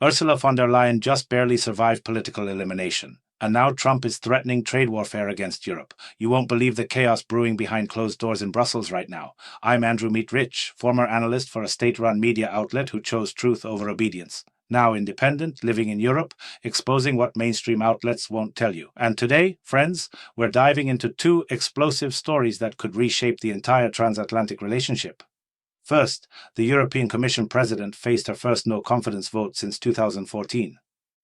Ursula von der Leyen just barely survived political elimination. And now Trump is threatening trade warfare against Europe. You won't believe the chaos brewing behind closed doors in Brussels right now. I'm Andrew Meet Rich, former analyst for a state-run media outlet who chose truth over obedience. Now independent, living in Europe, exposing what mainstream outlets won't tell you. And today, friends, we're diving into two explosive stories that could reshape the entire transatlantic relationship. First, the European Commission president faced her first no-confidence vote since 2014.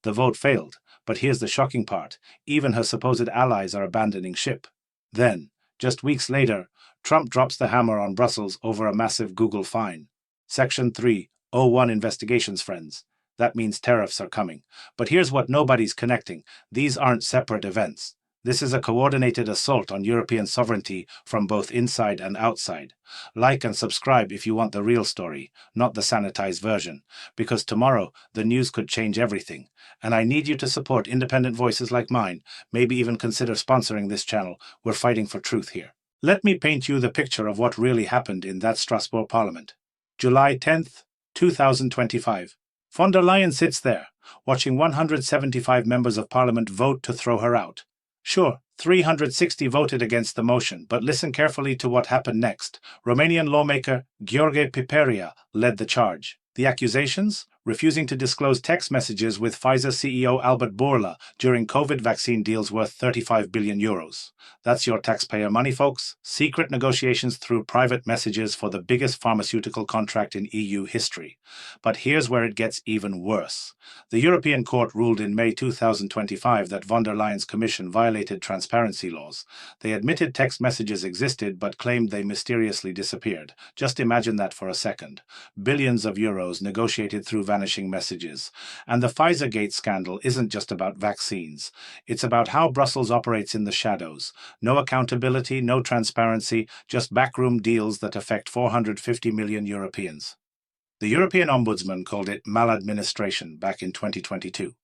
The vote failed, but here's the shocking part. Even her supposed allies are abandoning ship. Then, just weeks later, Trump drops the hammer on Brussels over a massive Google fine. Section 301 investigations, friends. That means tariffs are coming. But here's what nobody's connecting. These aren't separate events. This is a coordinated assault on European sovereignty from both inside and outside. Like and subscribe if you want the real story, not the sanitized version, because tomorrow the news could change everything. And I need you to support independent voices like mine, maybe even consider sponsoring this channel. We're fighting for truth here. Let me paint you the picture of what really happened in that Strasbourg Parliament. July 10th, 2025. Von der Leyen sits there, watching 175 members of Parliament vote to throw her out. Sure, 360 voted against the motion, but listen carefully to what happened next. Romanian lawmaker Gheorghe Piperia led the charge. The accusations? Refusing to disclose text messages with Pfizer CEO Albert Bourla during COVID vaccine deals worth 35 billion euros. That's your taxpayer money, folks. Secret negotiations through private messages for the biggest pharmaceutical contract in EU history. But here's where it gets even worse. The European Court ruled in May 2025 that von der Leyen's commission violated transparency laws. They admitted text messages existed but claimed they mysteriously disappeared. Just imagine that for a second. Billions of euros negotiated through vanishing messages. And the Pfizergate scandal isn't just about vaccines. It's about how Brussels operates in the shadows. No accountability, no transparency, just backroom deals that affect 450 million Europeans. The European Ombudsman called it maladministration back in 2022.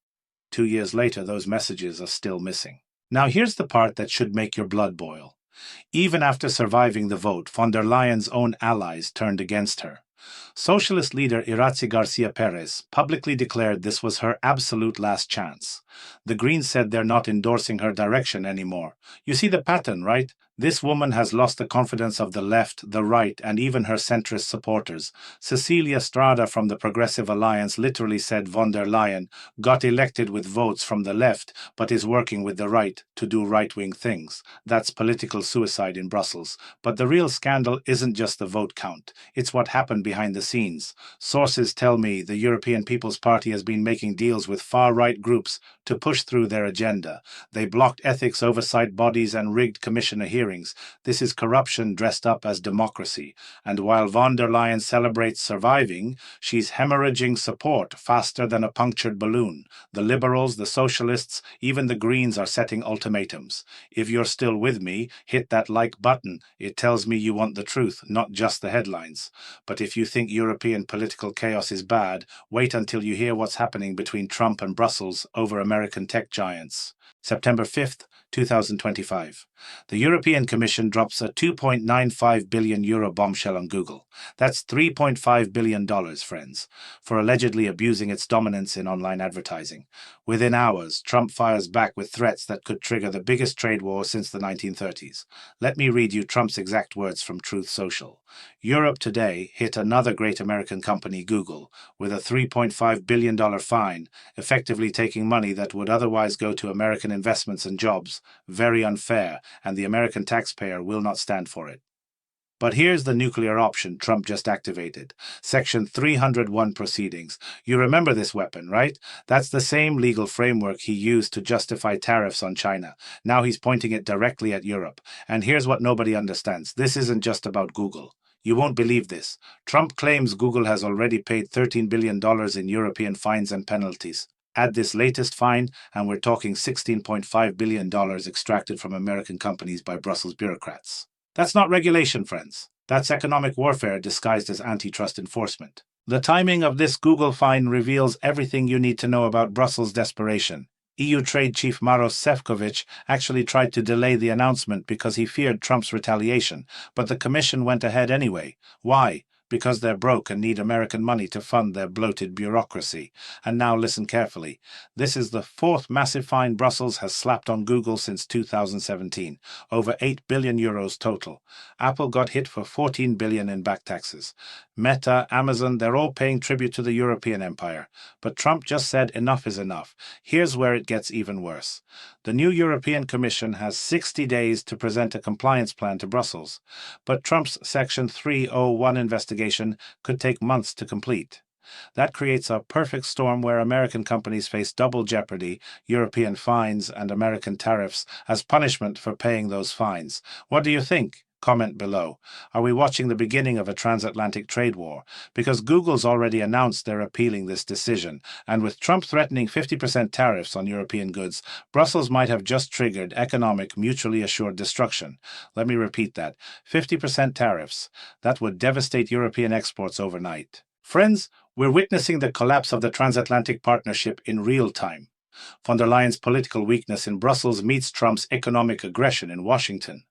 2 years later, those messages are still missing. Now here's the part that should make your blood boil. Even after surviving the vote, von der Leyen's own allies turned against her. Socialist leader Iratxe Garcia Perez publicly declared this was her absolute last chance. The Greens said they're not endorsing her direction anymore. You see the pattern, right? This woman has lost the confidence of the left, the right, and even her centrist supporters. Cecilia Strada from the Progressive Alliance literally said von der Leyen got elected with votes from the left, but is working with the right to do right-wing things. That's political suicide in Brussels. But the real scandal isn't just the vote count. It's what happened behind the scenes. Sources tell me the European People's Party has been making deals with far-right groups to push through their agenda. They blocked ethics oversight bodies and rigged commissioner hearings. This is corruption dressed up as democracy. And while von der Leyen celebrates surviving, she's hemorrhaging support faster than a punctured balloon. The liberals, the socialists, even the Greens are setting ultimatums. If you're still with me, hit that like button. It tells me you want the truth, not just the headlines. But if you think European political chaos is bad, wait until you hear what's happening between Trump and Brussels over American tech giants. September 5th, 2025. The European Commission drops a €2.95 billion bombshell on Google. That's $3.5 billion, friends, for allegedly abusing its dominance in online advertising. Within hours, Trump fires back with threats that could trigger the biggest trade war since the 1930s. Let me read you Trump's exact words from Truth Social. Europe today hit another great American company, Google, with a $3.5 billion fine, effectively taking money that would otherwise go to American investments and jobs. Very unfair, and the American taxpayer will not stand for it. But here's the nuclear option Trump just activated. Section 301 proceedings. You remember this weapon, right? That's the same legal framework he used to justify tariffs on China. Now he's pointing it directly at Europe. And here's what nobody understands. This isn't just about Google. You won't believe this. Trump claims Google has already paid $13 billion in European fines and penalties. Add this latest fine, and we're talking $16.5 billion extracted from American companies by Brussels bureaucrats. That's not regulation, friends. That's economic warfare disguised as antitrust enforcement. The timing of this Google fine reveals everything you need to know about Brussels' desperation. EU Trade Chief Maros Sefcovic actually tried to delay the announcement because he feared Trump's retaliation, but the Commission went ahead anyway. Why? because they're broke and need American money to fund their bloated bureaucracy. And now listen carefully. This is the fourth massive fine Brussels has slapped on Google since 2017, over 8 billion euros total. Apple got hit for 14 billion in back taxes. Meta, Amazon, they're all paying tribute to the European empire. But Trump just said enough is enough. Here's where it gets even worse. The new European Commission has 60 days to present a compliance plan to Brussels, but Trump's Section 301 investigation could take months to complete. That creates a perfect storm where American companies face double jeopardy, European fines and American tariffs as punishment for paying those fines. What do you think? Comment below. Are we watching the beginning of a transatlantic trade war? Because Google's already announced they're appealing this decision, and with Trump threatening 50% tariffs on European goods, Brussels might have just triggered economic, mutually assured destruction. Let me repeat that. 50% tariffs. That would devastate European exports overnight. Friends, we're witnessing the collapse of the transatlantic partnership in real time. Von der Leyen's political weakness in Brussels meets Trump's economic aggression in Washington.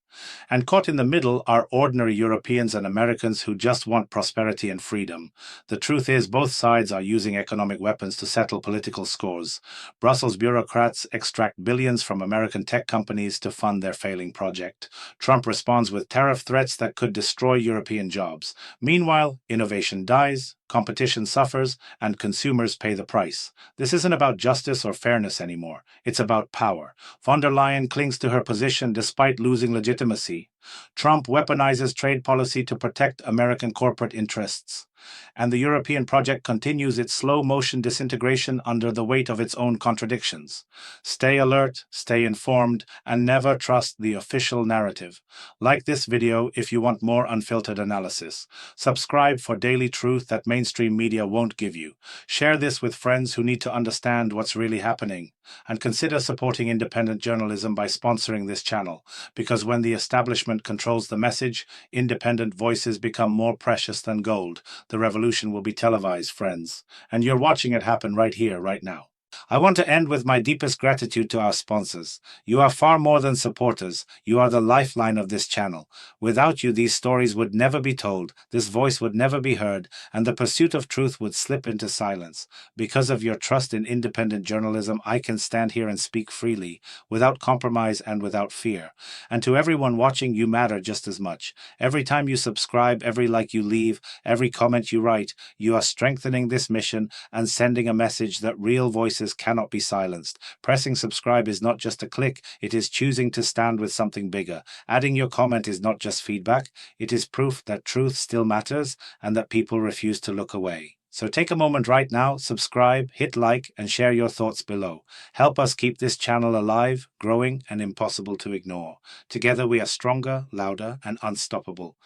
And caught in the middle are ordinary Europeans and Americans who just want prosperity and freedom. The truth is, both sides are using economic weapons to settle political scores. Brussels bureaucrats extract billions from American tech companies to fund their failing project. Trump responds with tariff threats that could destroy European jobs. Meanwhile, innovation dies, competition suffers, and consumers pay the price. This isn't about justice or fairness anymore. It's about power. Von der Leyen clings to her position despite losing legitimacy. Trump weaponizes trade policy to protect American corporate interests. And the European project continues its slow-motion disintegration under the weight of its own contradictions. Stay alert, stay informed, and never trust the official narrative. Like this video if you want more unfiltered analysis. Subscribe for daily truth that mainstream media won't give you. Share this with friends who need to understand what's really happening. And consider supporting independent journalism by sponsoring this channel, because when the establishment controls the message, independent voices become more precious than gold. The revolution will be televised, friends, and you're watching it happen right here, right now. I want to end with my deepest gratitude to our sponsors. You are far more than supporters. You are the lifeline of this channel. Without you, these stories would never be told, this voice would never be heard, and the pursuit of truth would slip into silence. Because of your trust in independent journalism, I can stand here and speak freely, without compromise and without fear. And to everyone watching, you matter just as much. Every time you subscribe, every like you leave, every comment you write, you are strengthening this mission and sending a message that real voices cannot be silenced. Pressing subscribe is not just a click, it is choosing to stand with something bigger. Adding your comment is not just feedback, it is proof that truth still matters and that people refuse to look away. So take a moment right now, subscribe, hit like, and share your thoughts below. Help us keep this channel alive, growing, and impossible to ignore. Together we are stronger, louder, and unstoppable.